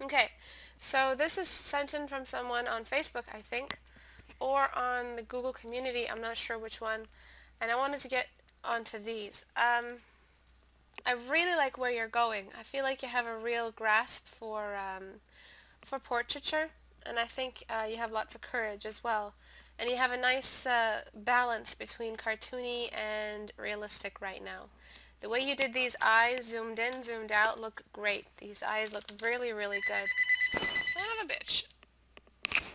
Okay, so this is sent in from someone on Facebook, I think, or on the Google community. I'm not sure which one. And I wanted to get onto these. I really like where you're going. I feel like you have a real grasp for portraiture, and I think you have lots of courage as well. And you have a nice balance between cartoony and realistic right now. The way you did these eyes, zoomed in, zoomed out, look great. These eyes look really, really good. Son of a bitch.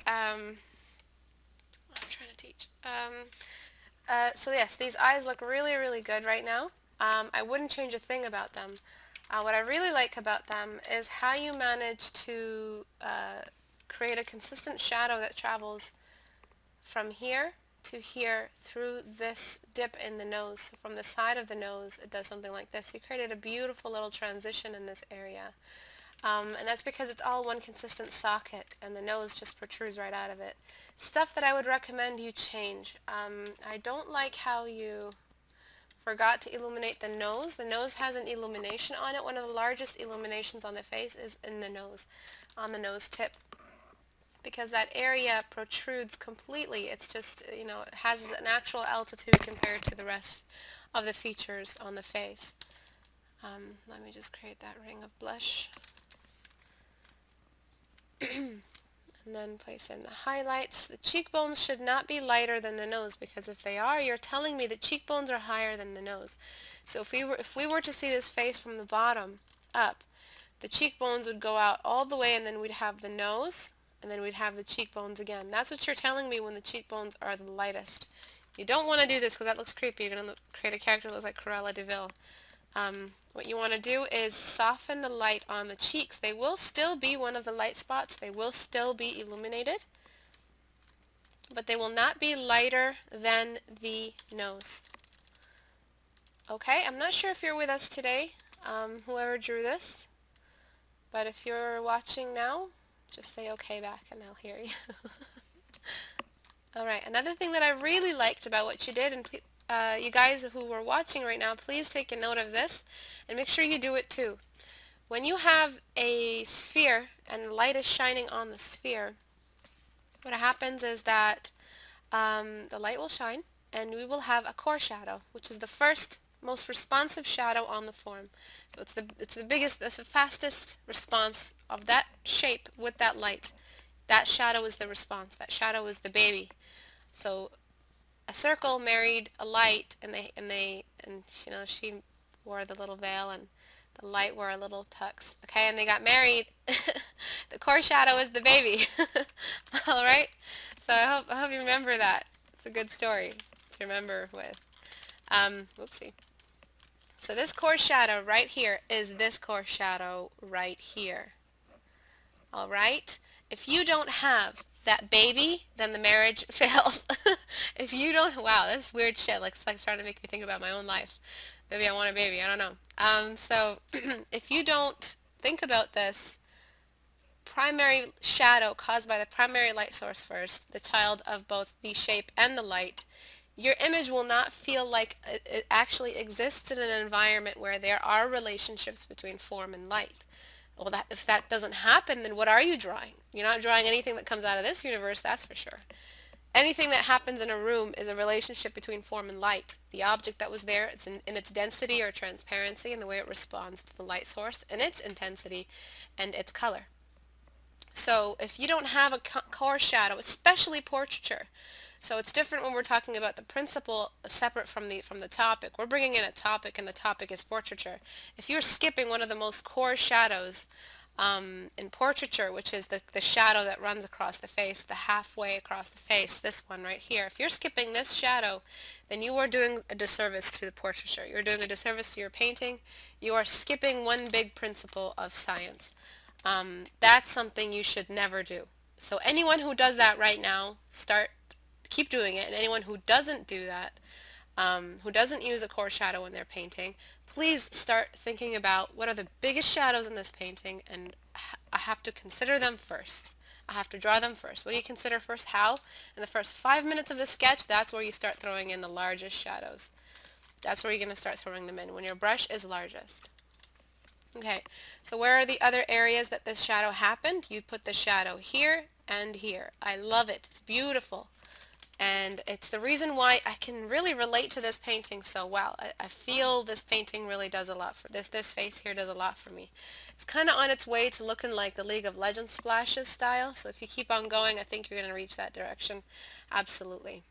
I'm trying to teach. So yes, these eyes look really, really good right now. I wouldn't change a thing about them. What I really like about them is how you manage to create a consistent shadow that travels from here to here through this dip in the nose. So from the side of the nose, it does something like this. You created a beautiful little transition in this area. And that's because it's all one consistent socket and the nose just protrudes right out of it. Stuff that I would recommend you change. I don't like how you forgot to illuminate the nose. The nose has an illumination on it. One of the largest illuminations on the face is in the nose, on the nose tip, because that area protrudes completely. It's just, it has an actual altitude compared to the rest of the features on the face. Let me just create that ring of blush. And then place in the highlights. The cheekbones should not be lighter than the nose, because if they are, you're telling me the cheekbones are higher than the nose. So if we were to see this face from the bottom up, the cheekbones would go out all the way, and then we'd have the nose, and then we'd have the cheekbones again. That's what you're telling me when the cheekbones are the lightest. You don't want to do this because that looks creepy. You're going to create a character that looks like Cruella de Vil. What you want to do is soften the light on the cheeks. They will still be one of the light spots. They will still be illuminated, but they will not be lighter than the nose. Okay, I'm not sure if you're with us today, whoever drew this, but if you're watching now, just say okay back and I'll hear you. Alright, another thing that I really liked about what you did, and you guys who are watching right now, please take a note of this and make sure you do it too. When you have a sphere and the light is shining on the sphere, what happens is that the light will shine and we will have a core shadow, which is the first most responsive shadow on the form. So it's the biggest, it's the fastest response of that shape with that light. That shadow is the response. That shadow is the baby. So a circle married a light, and she wore the little veil, and the light wore a little tux. Okay, and they got married. The core shadow is the baby. All right. So I hope you remember that. It's a good story to remember with. Whoopsie. So this core shadow right here is this core shadow right here. All right. If you don't have that baby, then the marriage fails. If you don't, wow, that's weird shit. Like, it's like trying to make me think about my own life. Maybe I want a baby. I don't know. So if you don't think about this primary shadow caused by the primary light source first, the child of both the shape and the light, your image will not feel like it actually exists in an environment where there are relationships between form and light. Well, if that doesn't happen, then what are you drawing? You're not drawing anything that comes out of this universe, that's for sure. Anything that happens in a room is a relationship between form and light. The object that was there, it's in its density or transparency and the way it responds to the light source and its intensity and its color. So if you don't have a core shadow, especially portraiture, so it's different when we're talking about the principle separate from the topic. We're bringing in a topic, and the topic is portraiture. If you're skipping one of the most core shadows in portraiture, which is the shadow that runs across the face, the halfway across the face, this one right here, if you're skipping this shadow, then you are doing a disservice to the portraiture. You're doing a disservice to your painting. You are skipping one big principle of science. That's something you should never do. So anyone who does that right now, keep doing it. And anyone who doesn't do that, who doesn't use a core shadow in their painting, please start thinking about what are the biggest shadows in this painting, and I have to consider them first. I have to draw them first. What do you consider first? How? In the first 5 minutes of the sketch, that's where you start throwing in the largest shadows. That's where you're going to start throwing them in, when your brush is largest. Okay, so where are the other areas that this shadow happened? You put the shadow here and here. I love it. It's beautiful. And it's the reason why I can really relate to this painting so well. I feel this painting really does a lot for this face here does a lot for me. It's kind of on its way to looking like the League of Legends splashes style, so if you keep on going, I think you're going to reach that direction. Absolutely.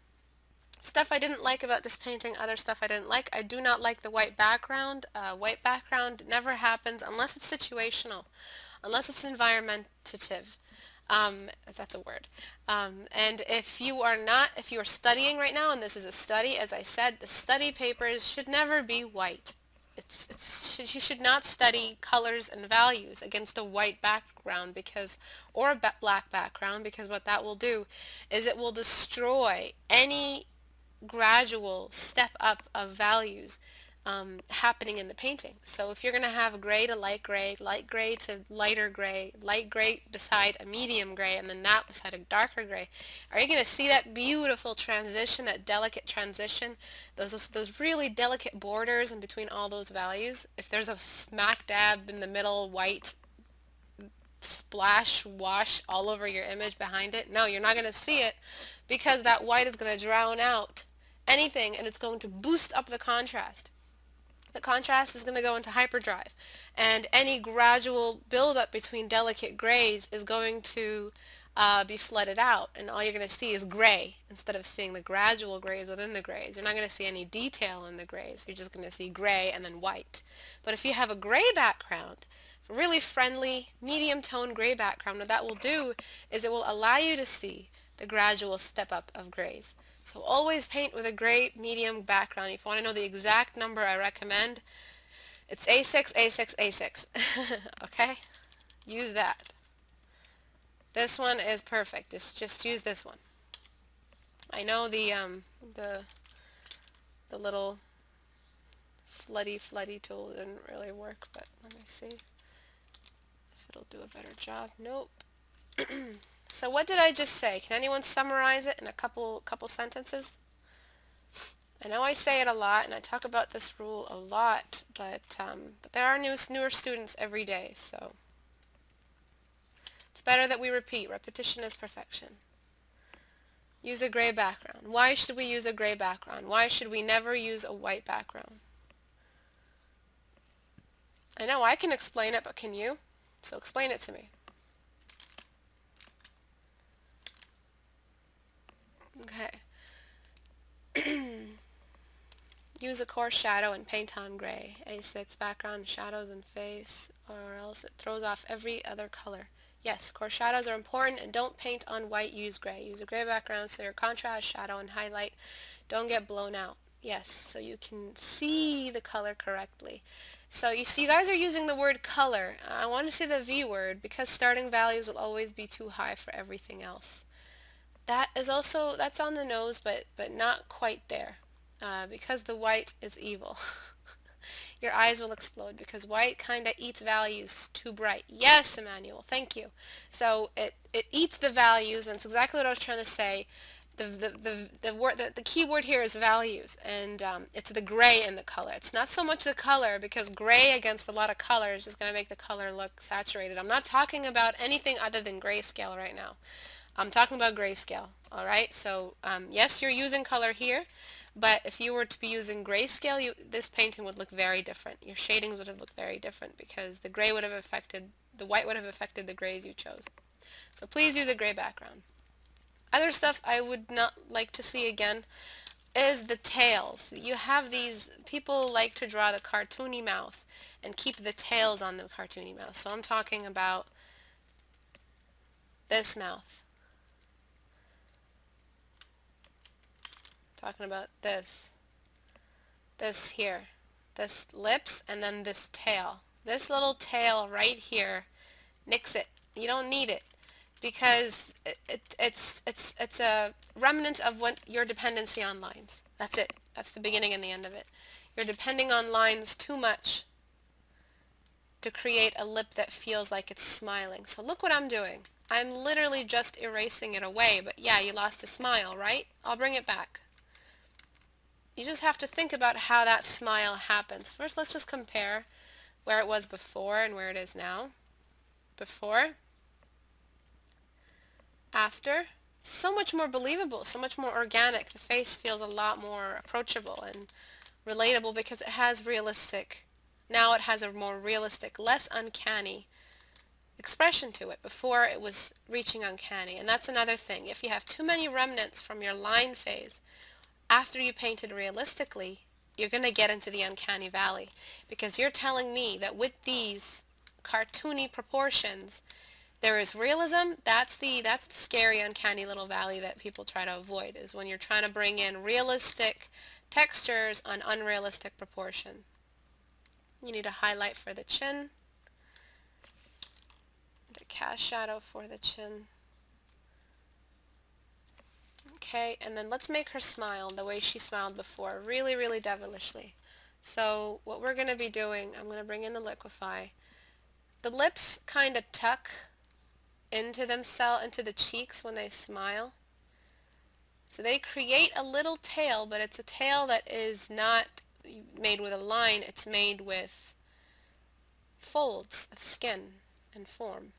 Stuff I didn't like about this painting, other stuff I didn't like. I do not like the white background. White background never happens unless it's situational, unless it's environmentative. If that's a word. And if you are not, if you are studying right now, and this is a study, as I said, the study papers should never be white. You should not study colors and values against a white background because, or a black background, because what that will do is it will destroy any gradual step up of values happening in the painting. So if you're going to have gray to light gray to light gray beside a medium gray, and then that beside a darker gray, are you going to see that beautiful transition, that delicate transition, those really delicate borders in between all those values? If there's a smack dab in the middle white splash wash all over your image behind it, no, you're not going to see it because that white is going to drown out anything, and it's going to boost up the contrast. The contrast is going to go into hyperdrive, and any gradual buildup between delicate grays is going to be flooded out, and all you're going to see is gray instead of seeing the gradual grays within the grays. You're not going to see any detail in the grays. You're just going to see gray and then white. But if you have a gray background, a really friendly medium tone gray background, what that will do is it will allow you to see the gradual step up of grays. So always paint with a gray medium background. If you want to know the exact number I recommend, it's A6, A6, A6. Okay? Use that. This one is perfect. Just use this one. I know the little floody tool didn't really work, but let me see if it'll do a better job. Nope. So what did I just say? Can anyone summarize it in a couple sentences? I know I say it a lot, and I talk about this rule a lot, but there are newer students every day, so it's better that we repeat. Repetition is perfection. Use a gray background. Why should we use a gray background? Why should we never use a white background? I know I can explain it, but can you? So explain it to me. Okay. Use a coarse shadow and paint on gray. A6 background, shadows and face, or else it throws off every other color. Yes, coarse shadows are important, and don't paint on white, use gray. Use a gray background so your contrast, shadow, and highlight don't get blown out. Yes, so you can see the color correctly. So you see, you guys are using the word color. I want to say the V word because starting values will always be too high for everything else. That is also, that's on the nose, but not quite there. Because the white is evil. Your eyes will explode because white kind of eats values too bright. Yes, Emmanuel, thank you. So it eats the values, and it's exactly what I was trying to say. The key word here is values, and it's the gray in the color. It's not so much the color, because gray against a lot of color is just going to make the color look saturated. I'm not talking about anything other than grayscale right now. I'm talking about grayscale, all right? So yes, you're using color here, but if you were to be using grayscale, this painting would look very different. Your shadings would have looked very different because the gray would have affected, the white would have affected the grays you chose. So please use a gray background. Other stuff I would not like to see again is the tails. You have these, people like to draw the cartoony mouth and keep the tails on the cartoony mouth. So I'm talking about this mouth. Talking about this here, this lips, and then this tail. This little tail right here, nix it. You don't need it because it's a remnant of what your dependency on lines. That's it. That's the beginning and the end of it. You're depending on lines too much to create a lip that feels like it's smiling. So look what I'm doing. I'm literally just erasing it away, but yeah, you lost a smile, right? I'll bring it back. You just have to think about how that smile happens. First, let's just compare where it was before and where it is now. Before, after, so much more believable, so much more organic. The face feels a lot more approachable and relatable because it has realistic, now it has a more realistic, less uncanny expression to it. Before it was reaching uncanny, and that's another thing. If you have too many remnants from your line phase after you painted realistically, you're going to get into the uncanny valley because you're telling me that with these cartoony proportions there is realism. That's the scary uncanny little valley that people try to avoid, is when you're trying to bring in realistic textures on unrealistic proportion. You need a highlight for the chin, the cast shadow for the chin. Okay, and then let's make her smile the way she smiled before, really, really devilishly. So what we're going to be doing, I'm going to bring in the liquify. The lips kind of tuck into themselves, into the cheeks when they smile. So they create a little tail, but it's a tail that is not made with a line, it's made with folds of skin and form.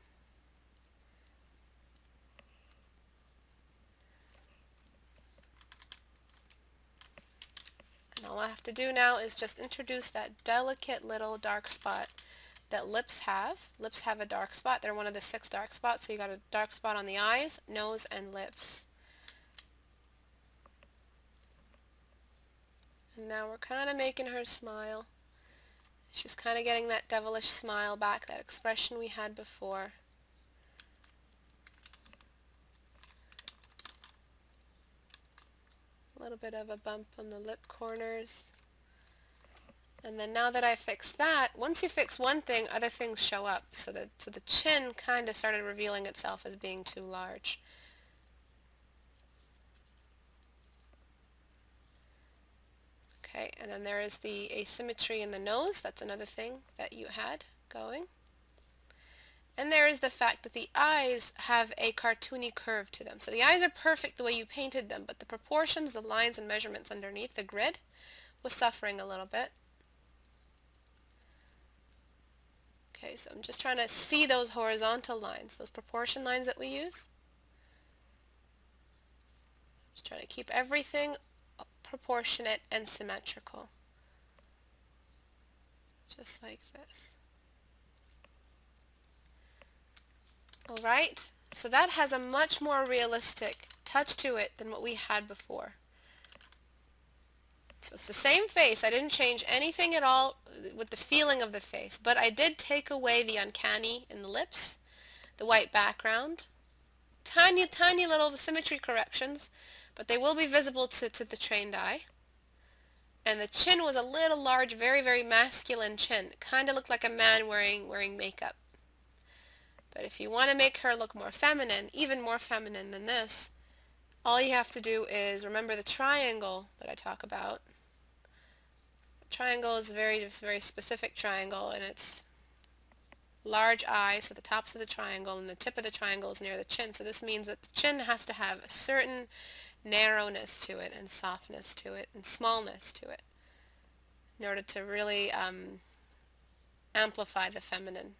And all I have to do now is just introduce that delicate little dark spot that lips have. Lips have a dark spot. They're one of the 6 dark spots. So you got a dark spot on the eyes, nose, and lips. And now we're kind of making her smile. She's kind of getting that devilish smile back, that expression we had before. A little bit of a bump on the lip corners. And then now that I fixed that, once you fix one thing, other things show up. So the chin kind of started revealing itself as being too large. Okay, and then there is the asymmetry in the nose. That's another thing that you had going. And there is the fact that the eyes have a cartoony curve to them. So the eyes are perfect the way you painted them, but the proportions, the lines and measurements underneath, the grid, was suffering a little bit. Okay, so I'm just trying to see those horizontal lines, those proportion lines that we use. Just trying to keep everything proportionate and symmetrical. Just like this. Alright, so that has a much more realistic touch to it than what we had before. So it's the same face. I didn't change anything at all with the feeling of the face, but I did take away the uncanny in the lips, the white background, tiny, tiny little symmetry corrections, but they will be visible to the trained eye. And the chin was a little large, very, very masculine chin. Kind of looked like a man wearing makeup. But if you want to make her look more feminine, even more feminine than this, all you have to do is remember the triangle that I talk about. The triangle is a very specific triangle, and it's large eye, so the tops of the triangle, and the tip of the triangle is near the chin. So this means that the chin has to have a certain narrowness to it, and softness to it, and smallness to it, in order to really amplify the feminine.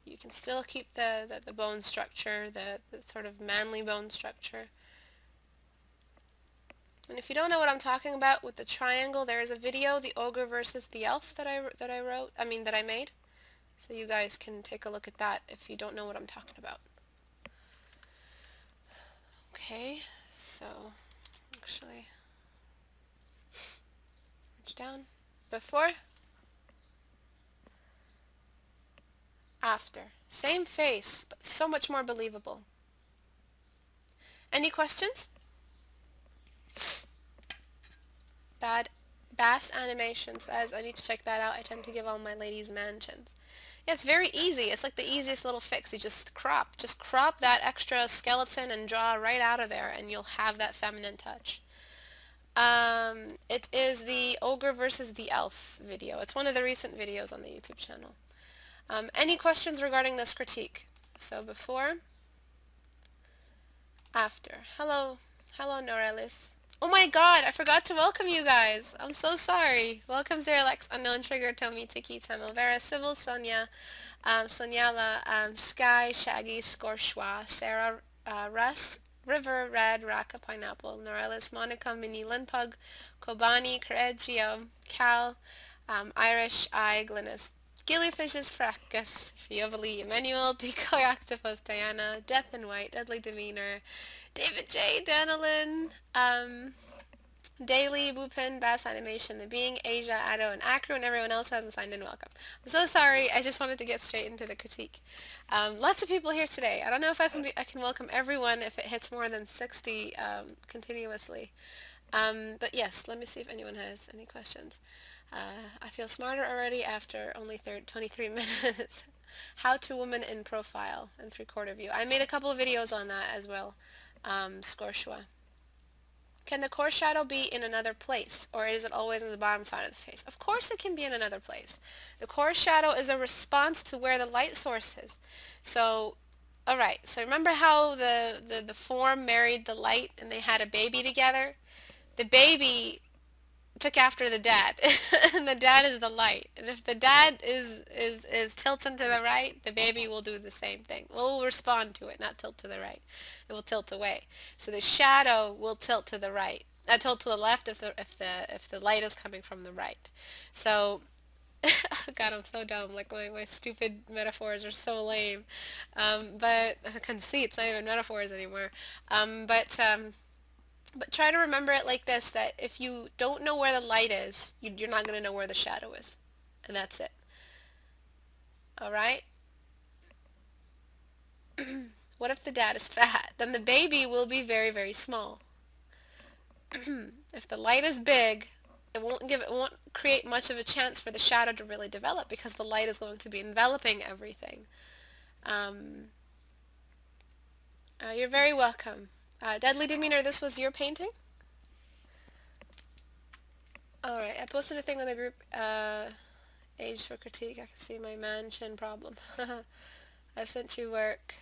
You can still keep the bone structure, the sort of manly bone structure. And if you don't know what I'm talking about with the triangle, there is a video, the ogre versus the elf, that I made. So you guys can take a look at that if you don't know what I'm talking about. Okay, so actually, down, before, after. Same face, but so much more believable. Any questions? Bad bass animations. I need to check that out. I tend to give all my ladies mansions. Yeah, it's very easy. It's like the easiest little fix. You just crop that extra skeleton and draw right out of there, and you'll have that feminine touch. It is the ogre versus the elf video. It's one of the recent videos on the YouTube channel. Any questions regarding this critique? So before, after. Hello, Norelis. Oh my god, I forgot to welcome you guys. I'm so sorry. Welcome Zeralex, Unknown Trigger, Tomi, Tiki, Tamil, Vera, Sybil, Sonia, Sonyala, Sky, Shaggy, Scorchwa, Sarah, Russ, River, Red, Raka, Pineapple, Norelis, Monica, Mini, Linpug, Kobani, Correggio, Cal, Irish, I, Glynis, Gillyfishes, Fracas, Fiovali, Emmanuel, Decoy, Octopus, Diana, Death in White, Deadly Demeanor, David J, Danilin, Daily, Bupin, Bass Animation, The Being, Asia, Ado, and Acro, and everyone else hasn't signed in. Welcome. I'm so sorry. I just wanted to get straight into the critique. Lots of people here today. I don't know if I can welcome everyone if it hits more than 60 continuously. But yes, let me see if anyone has any questions. I feel smarter already after only 23 minutes. How to woman in profile and three-quarter view. I made a couple of videos on that as well. Scorchua. Can the core shadow be in another place, or is it always on the bottom side of the face? Of course it can be in another place. The core shadow is a response to where the light source is. So, alright, so remember how the form married the light and they had a baby together? The baby took after the dad, and the dad is the light. And if the dad is tilting to the right, the baby will do the same thing. Well, will respond to it, not tilt to the right. It will tilt away. So the shadow will tilt to the right. Tilt to the left if the light is coming from the right. So God, I'm so dumb. Like my stupid metaphors are so lame. But conceit, it's not even metaphors anymore. But try to remember it like this, that if you don't know where the light is, you're not going to know where the shadow is. And that's it. All right? What if the dad is fat? Then the baby will be very, very small. If the light is big, it won't create much of a chance for the shadow to really develop because the light is going to be enveloping everything. You're very welcome. Deadly Demeanor, this was your painting? Alright, I posted a thing on the group, Age for Critique. I can see my man-chin problem. I've sent you work.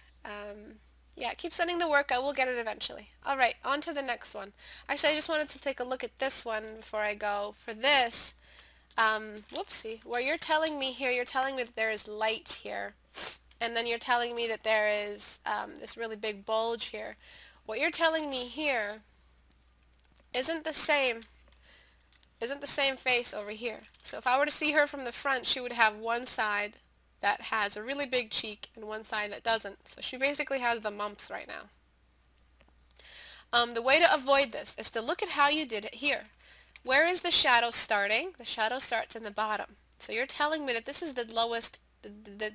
Yeah, keep sending the work. I will get it eventually. Alright, on to the next one. Actually, I just wanted to take a look at this one before I go. For this, whoopsie, where you're telling me here, you're telling me that there is light here. And then you're telling me that there is this really big bulge here. What you're telling me here isn't the same face over here. So if I were to see her from the front, she would have one side that has a really big cheek and one side that doesn't. So she basically has the mumps right now. The way to avoid this is to look at how you did it here. Where is the shadow starting? The shadow starts in the bottom. So you're telling me that this is the lowest, the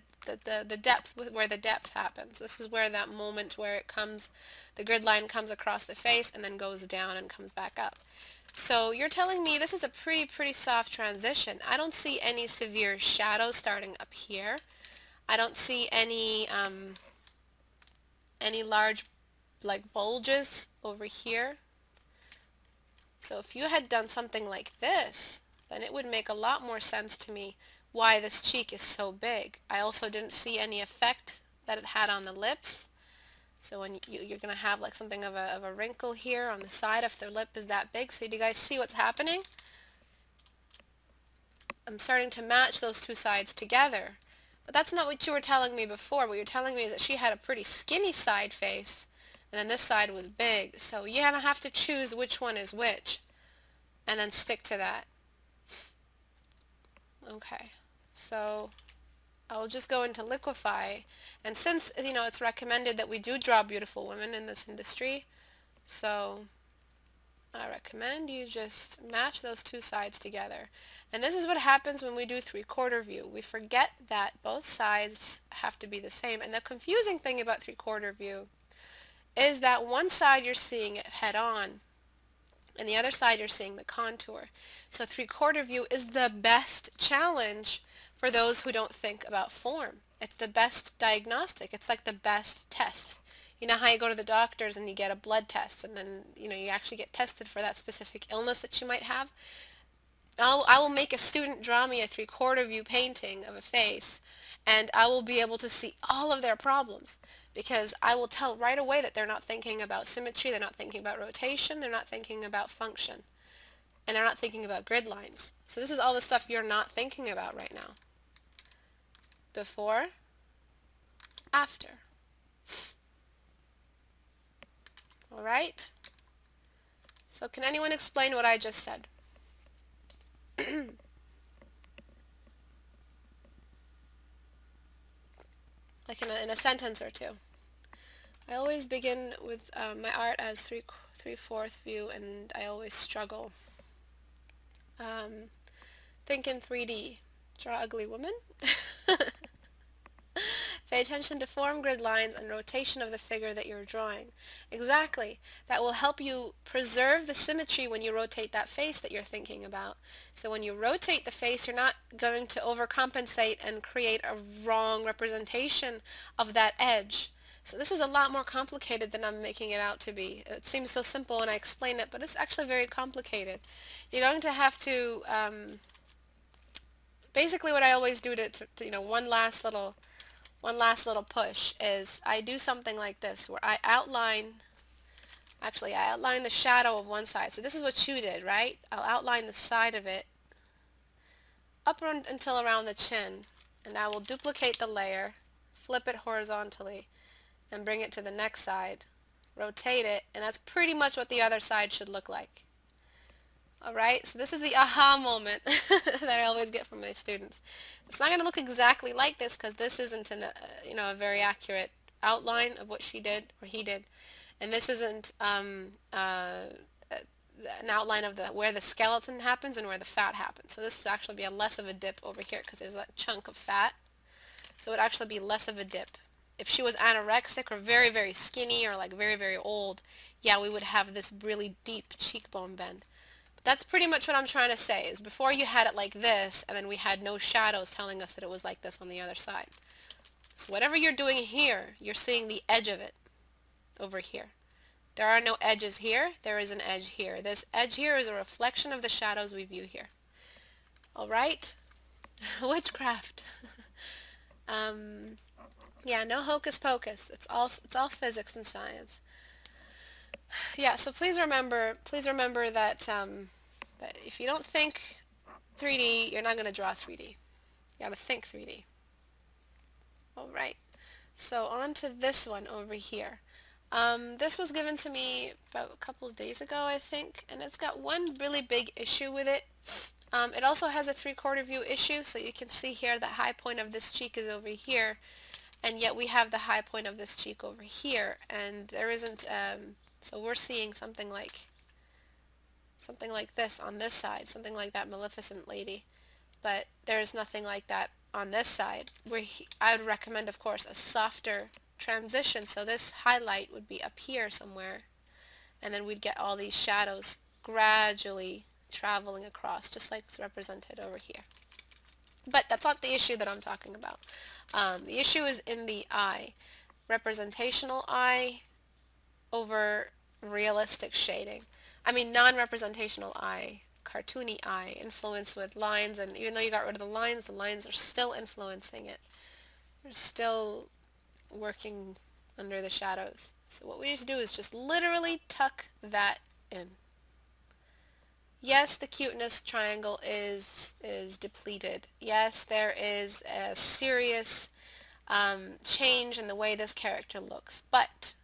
depth, where the depth happens. This is where that moment where it comes, the grid line comes across the face and then goes down and comes back up. So you're telling me this is a pretty soft transition. I don't see any severe shadow starting up here. I don't see any large like bulges over here. So if you had done something like this, then it would make a lot more sense to me why this cheek is so big. I also didn't see any effect that it had on the lips. So when you're going to have like something of a wrinkle here on the side if the lip is that big. So do you guys see what's happening? I'm starting to match those two sides together. But that's not what you were telling me before. What you're telling me is that she had a pretty skinny side face and then this side was big. So you're going to have to choose which one is which and then stick to that. Okay. So I'll just go into liquefy, and since it's recommended that we do draw beautiful women in this industry, so I recommend you just match those two sides together. And this is what happens when we do three-quarter view. We forget that both sides have to be the same, and the confusing thing about three-quarter view is that one side you're seeing it head on and the other side you're seeing the contour. So three-quarter view is the best challenge for those who don't think about form. It's the best diagnostic. It's like the best test. You know how you go to the doctors and you get a blood test and then you actually get tested for that specific illness that you might have? I will make a student draw me a three-quarter view painting of a face, and I will be able to see all of their problems because I will tell right away that they're not thinking about symmetry, they're not thinking about rotation, they're not thinking about function, and they're not thinking about grid lines. So this is all the stuff you're not thinking about right now. Before, after. All right? So can anyone explain what I just said? Like in a sentence or two. I always begin with my art as three-fourth view, and I always struggle. Think in 3D. Draw ugly woman. Pay attention to form, grid lines, and rotation of the figure that you're drawing. Exactly. That will help you preserve the symmetry when you rotate that face that you're thinking about. So when you rotate the face, you're not going to overcompensate and create a wrong representation of that edge. So this is a lot more complicated than I'm making it out to be. It seems so simple when I explain it, but it's actually very complicated. You're going to have to, basically what I always do to one last little push is I do something like this where I outline the shadow of one side. So this is what you did, right? I'll outline the side of it up until around the chin, and I will duplicate the layer, flip it horizontally, and bring it to the next side, rotate it, and that's pretty much what the other side should look like. Alright, so this is the aha moment that I always get from my students. It's not going to look exactly like this because this isn't a very accurate outline of what she did or he did, and this isn't an outline of where the skeleton happens and where the fat happens. So this would actually be a less of a dip over here because there's that chunk of fat. So it would actually be less of a dip. If she was anorexic or very, very skinny or like very, very old, yeah, we would have this really deep cheekbone bend. That's pretty much what I'm trying to say, is before you had it like this, and then we had no shadows telling us that it was like this on the other side. So whatever you're doing here, you're seeing the edge of it over here. There are no edges here, there is an edge here. This edge here is a reflection of the shadows we view here. Alright? Witchcraft. Yeah, no hocus pocus. It's all physics and science. Yeah, so please remember that that if you don't think 3D, you're not going to draw 3D. You got to think 3D. All right. So on to this one over here. This was given to me about a couple of days ago, I think, and it's got one really big issue with it. It also has a 3/4 view issue, so you can see here the high point of this cheek is over here, and yet we have the high point of this cheek over here, and there isn't, so we're seeing something like this on this side, something like that Maleficent lady, but there's nothing like that on this side. I would recommend, of course, a softer transition, so this highlight would be up here somewhere, and then we'd get all these shadows gradually traveling across, just like it's represented over here. But that's not the issue that I'm talking about. The issue is in the eye. Representational eye over realistic shading. I mean non-representational eye, cartoony eye, influenced with lines, and even though you got rid of the lines are still influencing it. They're still working under the shadows. So what we need to do is just literally tuck that in. Yes, the cuteness triangle is depleted. Yes, there is a serious change in the way this character looks. But,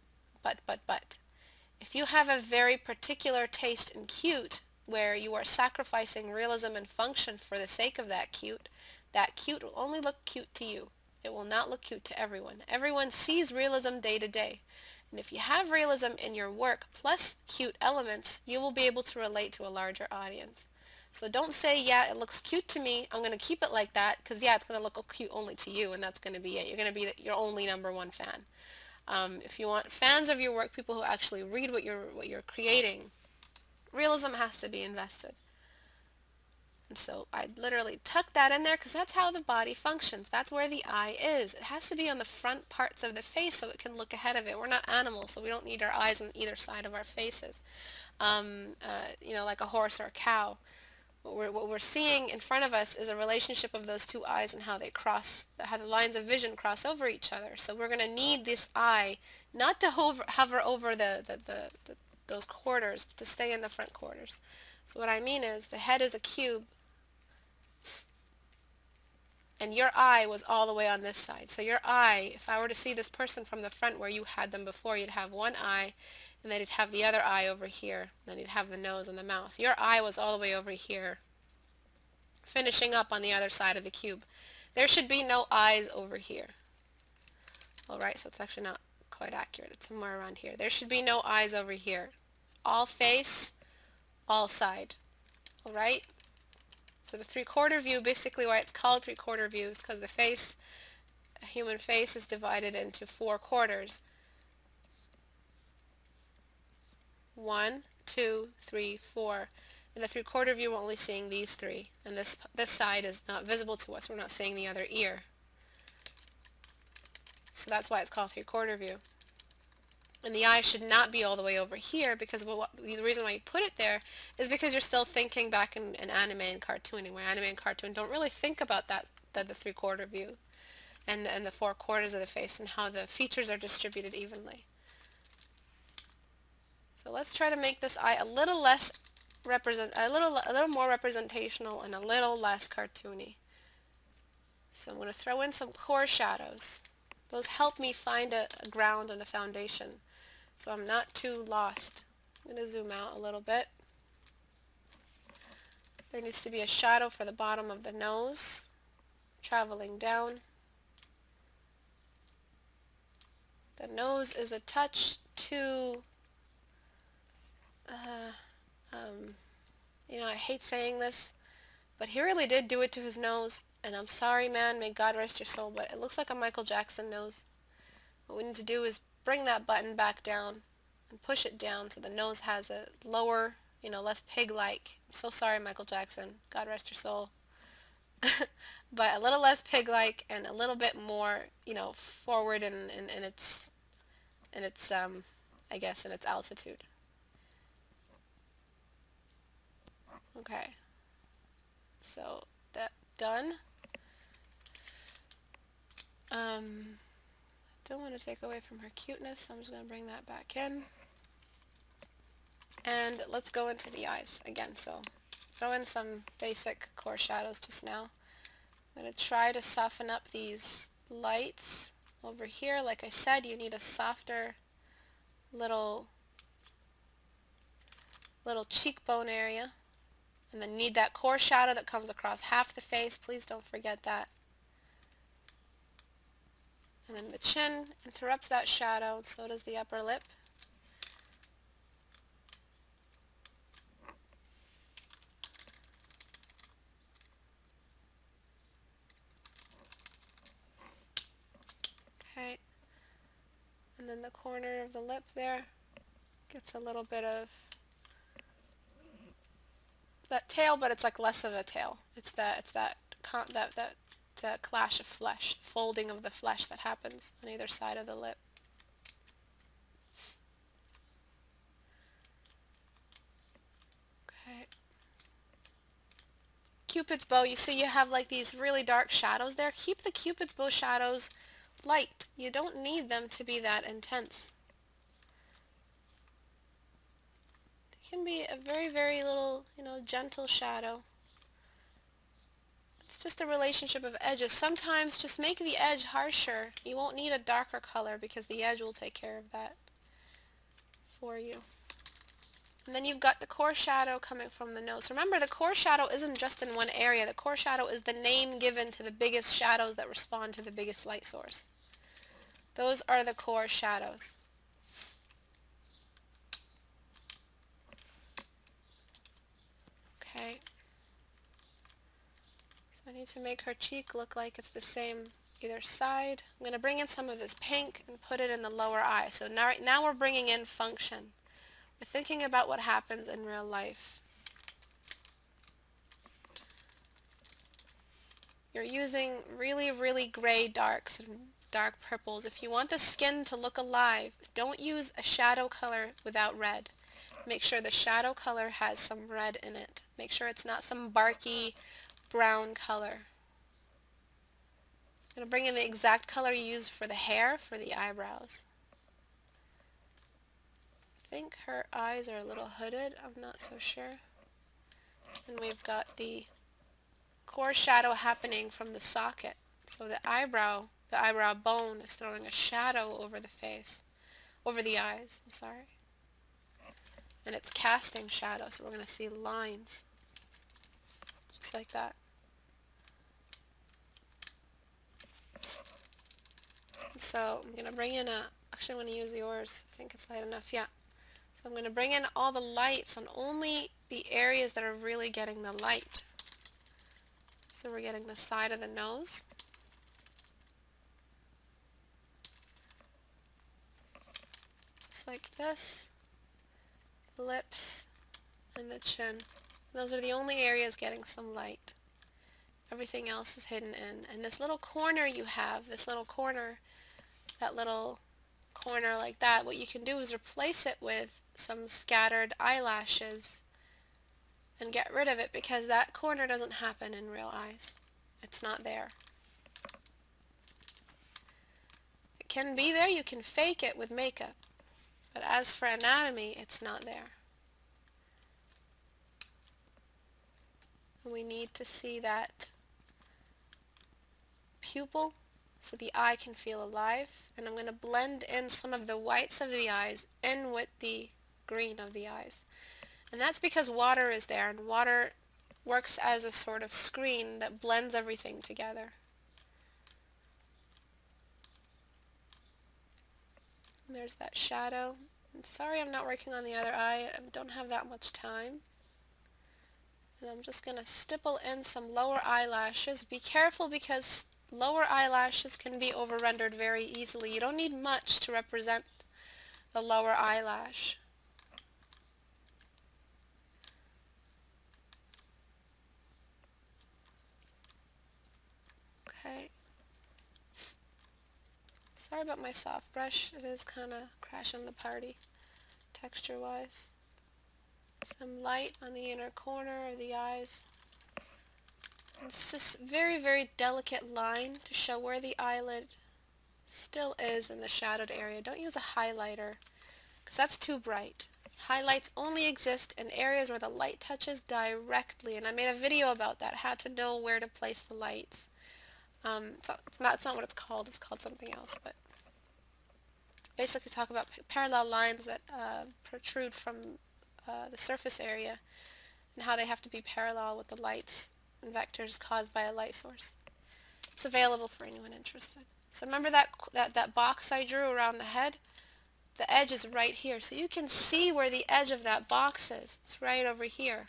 if you have a very particular taste in cute, where you are sacrificing realism and function for the sake of that cute will only look cute to you. It will not look cute to everyone. Everyone sees realism day to day. And if you have realism in your work plus cute elements, you will be able to relate to a larger audience. So don't say, yeah, it looks cute to me, I'm going to keep it like that, because yeah, it's going to look cute only to you, and that's going to be it. You're going to be your only #1 fan. If you want fans of your work, people who actually read what you're creating, realism has to be invested. And so I literally tuck that in there because that's how the body functions. That's where the eye is. It has to be on the front parts of the face so it can look ahead of it. We're not animals, so we don't need our eyes on either side of our faces, like a horse or a cow. What we're seeing in front of us is a relationship of those two eyes and how they cross, how the lines of vision cross over each other. So we're going to need this eye not to hover over those quarters, but to stay in the front quarters. So what I mean is the head is a cube and your eye was all the way on this side. So your eye, if I were to see this person from the front where you had them before, you'd have one eye and then you'd have the other eye over here. Then you'd have the nose and the mouth. Your eye was all the way over here, finishing up on the other side of the cube. There should be no eyes over here. Alright, so it's actually not quite accurate. It's somewhere around here. There should be no eyes over here. All face, all side. Alright? So the three-quarter view, basically why it's called three-quarter view is because the face, a human face, is divided into four quarters. 1, 2, 3, 4. In the three-quarter view, we're only seeing these three, and this side is not visible to us. We're not seeing the other ear. So that's why it's called three-quarter view. And the eye should not be all the way over here, because the reason why you put it there is because you're still thinking back in anime and cartooning, where anime and cartoon don't really think about the three-quarter view and the four quarters of the face and how the features are distributed evenly. So let's try to make this eye a little less a little more representational and a little less cartoony. So I'm going to throw in some core shadows. Those help me find a ground and a foundation, so I'm not too lost. I'm going to zoom out a little bit. There needs to be a shadow for the bottom of the nose, traveling down. The nose is a touch too I hate saying this, but he really did do it to his nose, and I'm sorry, man, may God rest your soul, but it looks like a Michael Jackson nose. What we need to do is bring that button back down and push it down so the nose has a lower, less pig-like. I'm so sorry, Michael Jackson. God rest your soul. But a little less pig-like and a little bit more, forward in its I guess, in its altitude. Okay, so that done. Don't want to take away from her cuteness, so I'm just going to bring that back in. And let's go into the eyes again. So throw in some basic core shadows just now. I'm going to try to soften up these lights over here. Like I said, you need a softer little cheekbone area. And then you need that core shadow that comes across half the face. Please don't forget that. And then the chin interrupts that shadow, and so does the upper lip. Okay. And then the corner of the lip there gets a little bit of that tail, but it's like less of a tail. It's that clash of flesh, folding of the flesh that happens on either side of the lip. Okay. Cupid's bow, you see you have like these really dark shadows there. Keep the Cupid's bow shadows light. You don't need them to be that intense. They can be a very, very little, gentle shadow. It's just a relationship of edges. Sometimes just make the edge harsher. You won't need a darker color because the edge will take care of that for you. And then you've got the core shadow coming from the nose. Remember, the core shadow isn't just in one area. The core shadow is the name given to the biggest shadows that respond to the biggest light source. Those are the core shadows. Okay. So I need to make her cheek look like it's the same either side. I'm going to bring in some of this pink and put it in the lower eye. So now we're bringing in function. We're thinking about what happens in real life. You're using really, really gray darks and dark purples. If you want the skin to look alive, don't use a shadow color without red. Make sure the shadow color has some red in it. Make sure it's not some barky brown color. I'm going to bring in the exact color you used for the hair for the eyebrows. I think her eyes are a little hooded, I'm not so sure. And we've got the core shadow happening from the socket. So the eyebrow bone is throwing a shadow over the face, over the eyes, I'm sorry. And it's casting shadow, so we're going to see lines, just like that. So I'm going to bring in actually I'm going to use yours, I think it's light enough, yeah. So I'm going to bring in all the lights on only the areas that are really getting the light. So we're getting the side of the nose, just like this, the lips, and the chin. Those are the only areas getting some light. Everything else is hidden in. And this little corner you have, this little corner, that little corner like that, what you can do is replace it with some scattered eyelashes and get rid of it, because that corner doesn't happen in real eyes. It's not there. It can be there, you can fake it with makeup, but as for anatomy, it's not there. And we need to see that pupil so the eye can feel alive. And I'm going to blend in some of the whites of the eyes in with the green of the eyes. And that's because water is there, and water works as a sort of screen that blends everything together. And there's that shadow. And sorry I'm not working on the other eye, I don't have that much time. And I'm just going to stipple in some lower eyelashes. Be careful, because lower eyelashes can be over-rendered very easily. You don't need much to represent the lower eyelash. Okay. Sorry about my soft brush. It is kind of crashing the party, texture-wise. Some light on the inner corner of the eyes. It's just very, very delicate line to show where the eyelid still is in the shadowed area. Don't use a highlighter, because that's too bright. Highlights only exist in areas where the light touches directly, and I made a video about that, how to know where to place the lights. So it's not what it's called something else, but basically talk about parallel lines that protrude from the surface area and how they have to be parallel with the lights and vectors caused by a light source. It's available for anyone interested. So remember that box I drew around the head? The edge is right here, so you can see where the edge of that box is. It's right over here.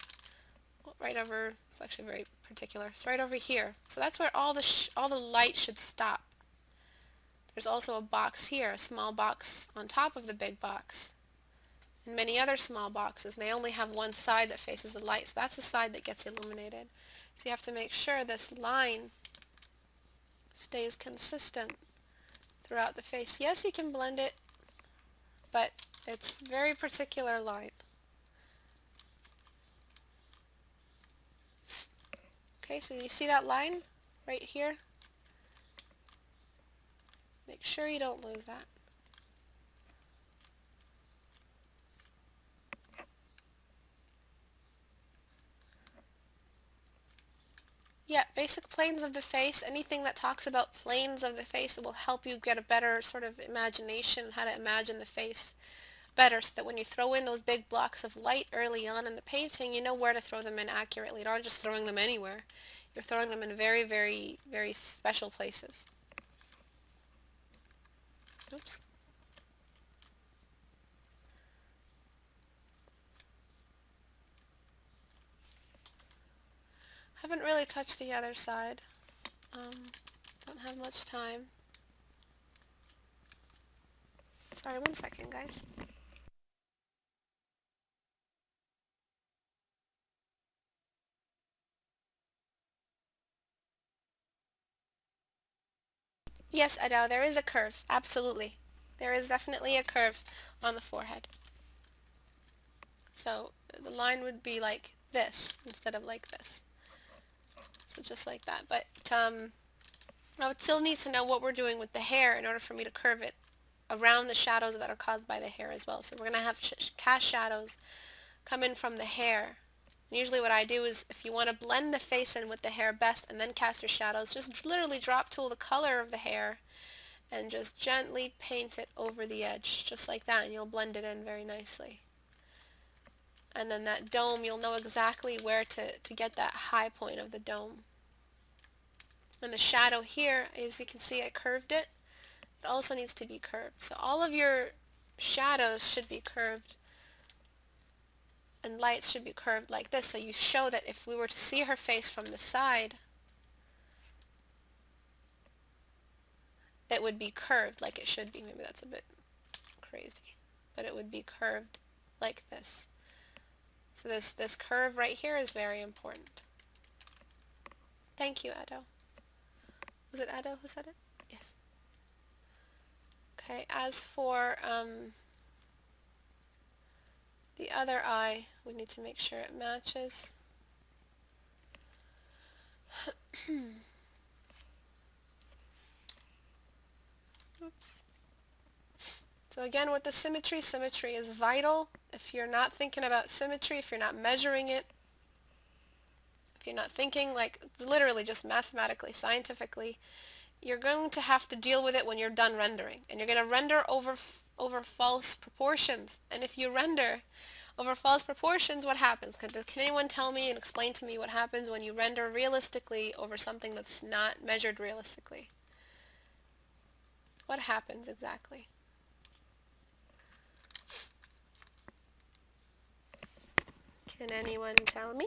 Right over, it's actually very particular. It's right over here. So that's where all the light should stop. There's also a box here, a small box on top of the big box. And many other small boxes, and they only have one side that faces the light, so that's the side that gets illuminated. So you have to make sure this line stays consistent throughout the face. Yes, you can blend it, but it's very particular line. Okay, so you see that line right here? Make sure you don't lose that. Yeah, basic planes of the face, anything that talks about planes of the face, it will help you get a better sort of imagination, how to imagine the face better, so that when you throw in those big blocks of light early on in the painting, you know where to throw them in accurately. You're not just throwing them anywhere. You're throwing them in very, very, very special places. Oops. Haven't really touched the other side. Don't have much time. Sorry, 1 second, guys. Yes, Adele, there is a curve. Absolutely. There is definitely a curve on the forehead. So the line would be like this instead of like this. So just like that. But I would still need to know what we're doing with the hair in order for me to curve it around the shadows that are caused by the hair as well. So we're going to have cast shadows come in from the hair. And usually what I do is, if you want to blend the face in with the hair best and then cast your shadows, just literally drop tool the color of the hair and just gently paint it over the edge, just like that, and you'll blend it in very nicely. And then that dome, you'll know exactly where to get that high point of the dome. And the shadow here, as you can see, I curved it. It also needs to be curved. So all of your shadows should be curved and lights should be curved like this, so you show that if we were to see her face from the side, it would be curved like it should be. Maybe that's a bit crazy, but it would be curved like this. So this curve right here is very important. Thank you, Ado. Was it Ado who said it? Yes. Okay, as for the other eye, we need to make sure it matches. Oops. So again, with the symmetry, symmetry is vital. If you're not thinking about symmetry, if you're not measuring it, if you're not thinking like literally just mathematically, scientifically, you're going to have to deal with it when you're done rendering. And you're going to render over false proportions. And if you render over false proportions, what happens? Can anyone tell me and explain to me what happens when you render realistically over something that's not measured realistically? What happens exactly? Can anyone tell me?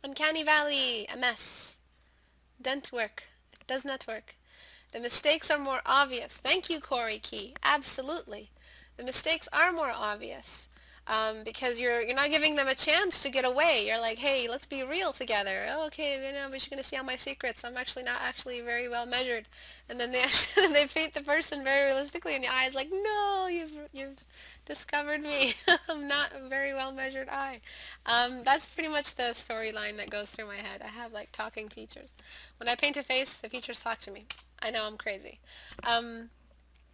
Uncanny Valley, a mess. Don't work. It does not work. The mistakes are more obvious. Thank you, Corey Key. Absolutely. The mistakes are more obvious because you're not giving them a chance to get away. You're like, hey, let's be real together. Oh, okay, but you're going to see all my secrets. I'm actually not actually very well measured. And then they actually, they paint the person very realistically in the eyes like, no, you've discovered me. I'm not a very well measured eye. That's pretty much the storyline that goes through my head. I have like talking features. When I paint a face, the features talk to me. I know I'm crazy.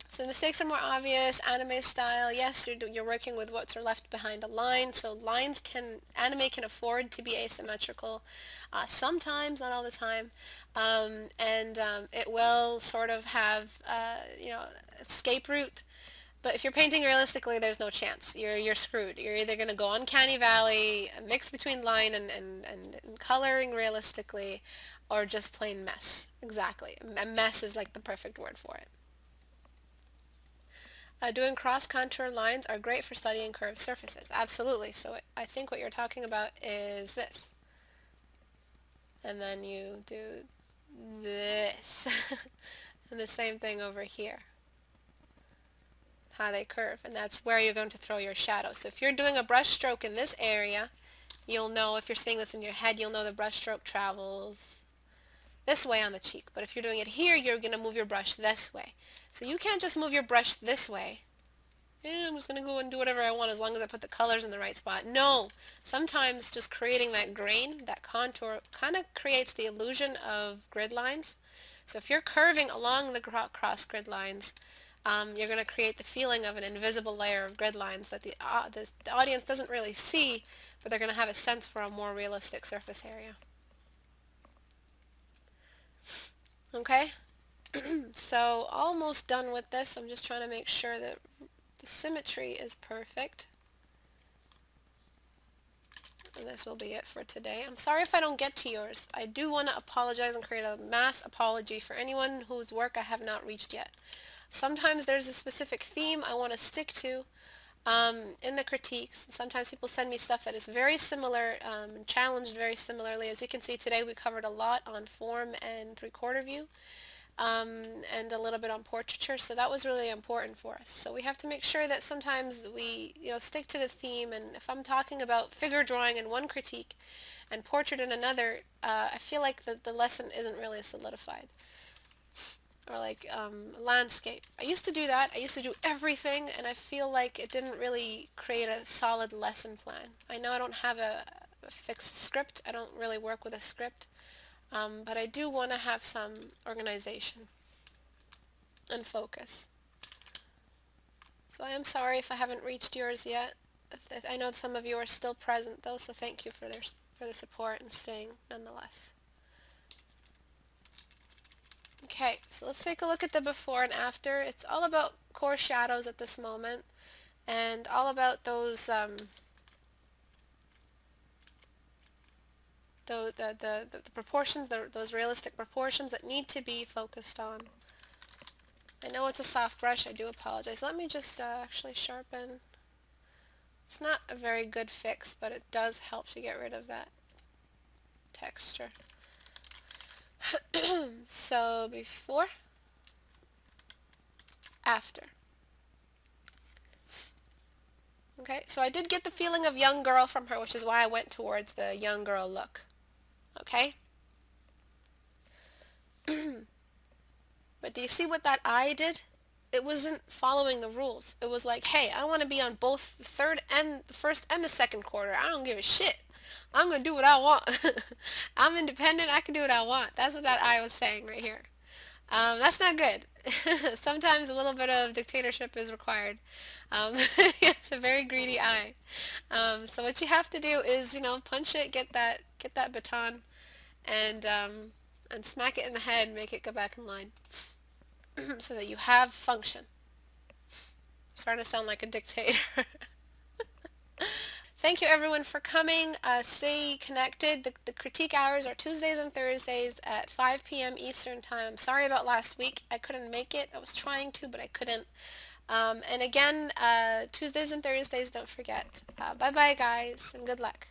So mistakes are more obvious. Anime style, yes, you're working with what's left behind a line. So anime can afford to be asymmetrical. Sometimes, not all the time. It will sort of have, escape route. But if you're painting realistically, there's no chance. You're screwed. You're either going to go Uncanny Valley, a mix between line and coloring realistically, or just plain mess. Exactly. A mess is like the perfect word for it. Doing cross-contour lines are great for studying curved surfaces. Absolutely. So I think what you're talking about is this. And then you do this. And the same thing over here. How they curve. And that's where you're going to throw your shadow. So if you're doing a brush stroke in this area, you'll know, if you're seeing this in your head, you'll know the brush stroke travels this way on the cheek. But if you're doing it here, you're going to move your brush this way. So you can't just move your brush this way. Yeah, I'm just going to go and do whatever I want as long as I put the colors in the right spot. No. Sometimes just creating that grain, that contour, kind of creates the illusion of grid lines. So if you're curving along the cross grid lines, you're going to create the feeling of an invisible layer of grid lines that the audience doesn't really see, but they're going to have a sense for a more realistic surface area. Okay? So almost done with this. I'm just trying to make sure that the symmetry is perfect. And this will be it for today. I'm sorry if I don't get to yours. I do want to apologize and create a mass apology for anyone whose work I have not reached yet. Sometimes there's a specific theme I want to stick to in the critiques. Sometimes people send me stuff that is very similar, challenged very similarly. As you can see today, we covered a lot on form and three-quarter view. And a little bit on portraiture, so that was really important for us. So we have to make sure that sometimes we stick to the theme, and if I'm talking about figure drawing in one critique and portrait in another, I feel like the lesson isn't really solidified. or like landscape. I used to do that. I used to do everything, and I feel like it didn't really create a solid lesson plan. I know I don't have a fixed script. I don't really work with a script, but I do want to have some organization and focus. So I am sorry if I haven't reached yours yet. I know some of you are still present though, so thank you for the support and staying nonetheless. Okay, so let's take a look at the before and after. It's all about core shadows at this moment, and all about those the proportions, those realistic proportions that need to be focused on. I know it's a soft brush. I do apologize. Let me just actually sharpen. It's not a very good fix, but it does help to get rid of that texture. So before, after. Okay, so I did get the feeling of young girl from her, which is why I went towards the young girl look. Okay? But do you see what that eye did? It wasn't following the rules. It was like, hey, I want to be on both the first and the second quarter. I don't give a shit. I'm going to do what I want. I'm independent. I can do what I want. That's what that eye was saying right here. That's not good. Sometimes a little bit of dictatorship is required. It's a very greedy eye. So what you have to do is, punch it, get that baton, and smack it in the head and make it go back in line, so that you have function. I'm starting to sound like a dictator. Thank you everyone for coming. Stay connected. The critique hours are Tuesdays and Thursdays at 5 p.m. Eastern Time. I'm sorry about last week. I couldn't make it. I was trying to, but I couldn't. And again, Tuesdays and Thursdays, don't forget. Bye-bye, guys, and good luck.